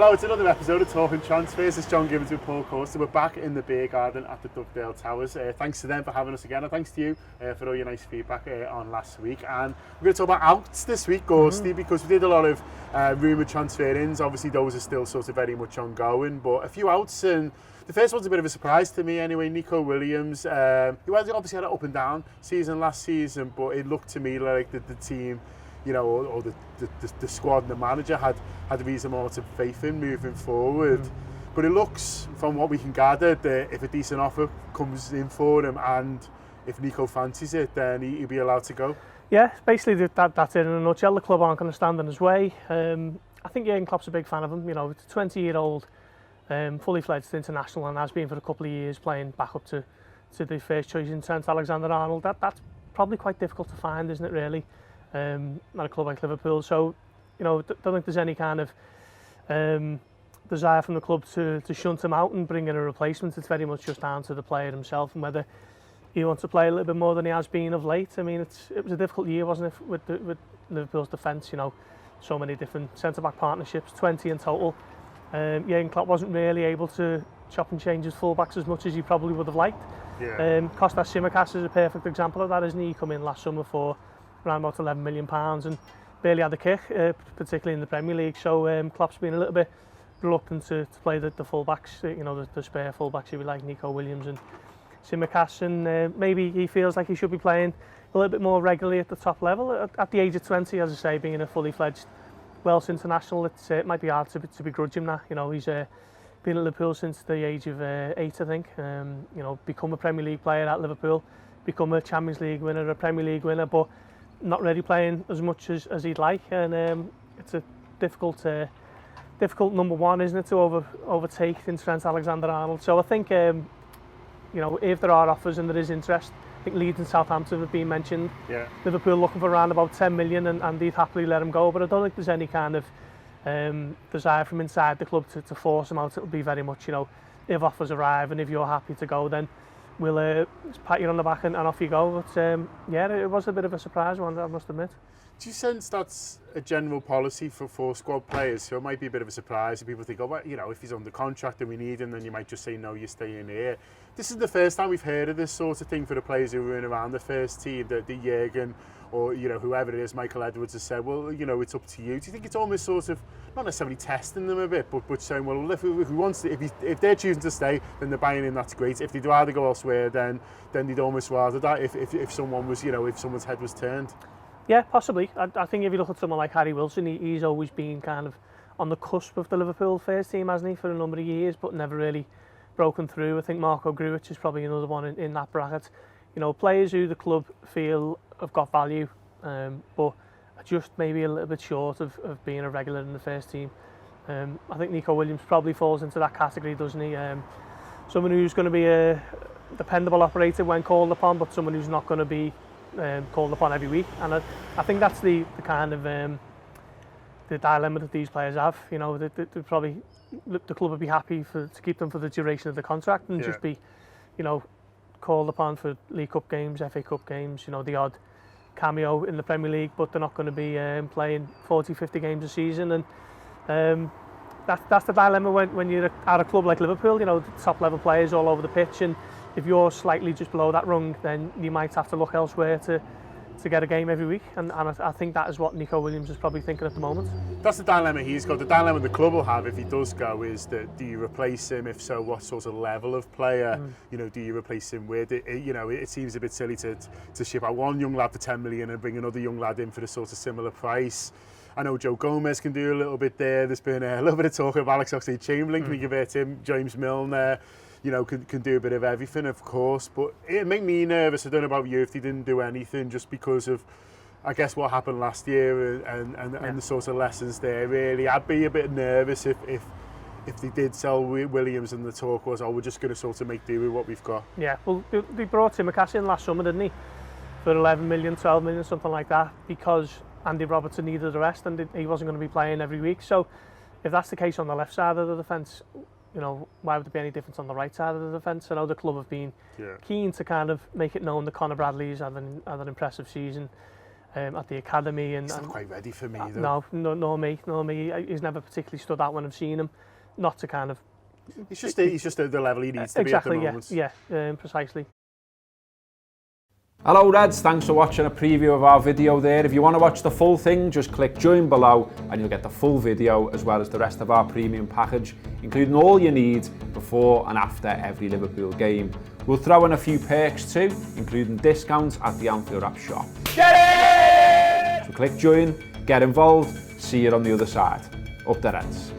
Hello, it's another episode of Talking Transfers. It's John Gibbons with Paul Gorst. We're back in the beer garden at the Dovedale Towers. Thanks to them for having us again, and thanks to you for all your nice feedback on last week. And we're going to talk about outs this week, Gorsty, because we did a lot of rumoured transfer-ins. Obviously, those are still sort of very much ongoing, but a few outs, and the first one's a bit of a surprise to me anyway. Neco Williams, who obviously had an up and down season last season, but it looked to me like the team, you know, or the squad and the manager had a reasonable amount of faith in moving forward. But it looks, from what we can gather, that if a decent offer comes in for him and if Neco fancies it, then he'll be allowed to go. Yeah, basically that's it in a nutshell. The club aren't going to stand in his way. I think Jurgen Klopp's a big fan of him. You know, it's a 20-year-old, fully fledged international, and has been for a couple of years, playing back up to the first choice in Trent Alexander-Arnold. That's probably quite difficult to find, isn't it, really? At a club like Liverpool. So, you know, don't think there's any kind of desire from the club to shunt him out and bring in a replacement. It's very much just down to the player himself and whether he wants to play a little bit more than he has been of late. I mean, it was a difficult year, wasn't it, with Liverpool's defence? You know, so many different centre-back partnerships, 20 in total. Jurgen Klopp wasn't really able to chop and change his full-backs as much as he probably would have liked. Yeah. Kostas Tsimikas is a perfect example of that, isn't he? He come in last summer for around about £11 million and barely had a kick, particularly in the Premier League. So Klopp's been a little bit reluctant to play the full-backs, you know, the spare full-backs, if you like, Neco Williams and Tsimikas, and maybe he feels like he should be playing a little bit more regularly at the top level. At the age of 20, as I say, being a fully fledged Welsh international, it might be hard to begrudge him that. You know, he's been at Liverpool since the age of 8, I think. You know, become a Premier League player at Liverpool, become a Champions League winner, a Premier League winner, but not really playing as much as he'd like, and it's a difficult number one, isn't it, to overtake in Trent Alexander-Arnold. So I think, you know, if there are offers and there is interest, I think Leeds and Southampton have been mentioned. Yeah. Liverpool looking for around about 10 million, and they'd happily let him go, but I don't think there's any kind of desire from inside the club to force him out. It'll be very much, you know, if offers arrive and if you're happy to go, then we'll pat you on the back and off you go. But yeah, it was a bit of a surprise one, I must admit. Do you sense that's a general policy for squad players? So it might be a bit of a surprise if people think, oh, well, you know, if he's under contract and we need him, then you might just say, no, you're staying here. This is the first time we've heard of this sort of thing for the players who were in around the first team, that Jurgen or, you know, whoever it is, Michael Edwards, has said, well, you know, it's up to you. Do you think it's almost sort of, not necessarily testing them a bit, but saying, well, if he wants to, if they're choosing to stay, then they're buying in, that's great. If they'd rather go elsewhere, then they'd almost rather that if someone was, you know, if someone's head was turned. Yeah, possibly. I think if you look at someone like Harry Wilson, he's always been kind of on the cusp of the Liverpool first team, hasn't he, for a number of years, but never really broken through. I think Marco Grujic is probably another one in that bracket. You know, players who the club feel have got value, but are just maybe a little bit short of being a regular in the first team. I think Neco Williams probably falls into that category, doesn't he? Someone who's going to be a dependable operator when called upon, but someone who's not going to be called upon every week. And I think that's the kind of the dilemma that these players have. You know, they probably, the club would be happy to keep them for the duration of the contract and just be, you know, called upon for League Cup games, FA Cup games, you know, the odd cameo in the Premier League, but they're not going to be playing 40, 50 games a season. And that's the dilemma when you're at a club like Liverpool. You know, top level players all over the pitch, and if you're slightly just below that rung, then you might have to look elsewhere to get a game every week, and I think that is what Neco Williams is probably thinking at the moment. That's the dilemma he's got. The dilemma the club will have if he does go is that, do you replace him? If so, what sort of level of player? You know, do you replace him with? You know, it seems a bit silly to ship out one young lad for 10 million and bring another young lad in for the sort of similar price. I know Joe Gomez can do a little bit there. There's been a little bit of talk of Alex Oxlade-Chamberlain. Can we convert him? James Milner, you know, can do a bit of everything, of course. But it made me nervous. I don't know about you, if he didn't do anything, just because of, I guess, what happened last year and the sort of lessons there. Really, I'd be a bit nervous if they did sell Williams and the talk was, oh, we're just going to sort of make do with what we've got. Yeah, well, they brought Tsimikas in last summer, didn't he? For 11 million, 12 million, something like that, because Andy Robertson needed a rest and he wasn't going to be playing every week. So if that's the case on the left side of the defence, you know, why would there be any difference on the right side of the defence? I know the club have been keen to kind of make it known that Conor Bradley's had an impressive season. at the academy. And he's not quite ready for me, though. No, me. He's never particularly stood out when I've seen him. Not to kind of... He's just at the level he needs to be at the moment. Yeah, precisely. Hello Reds, thanks for watching a preview of our video there. If you want to watch the full thing, just click join below and you'll get the full video as well as the rest of our premium package, including all you need before and after every Liverpool game. We'll throw in a few perks too, including discounts at the Anfield Wrap shop. Get it! So click join, get involved, see you on the other side. Up the Reds.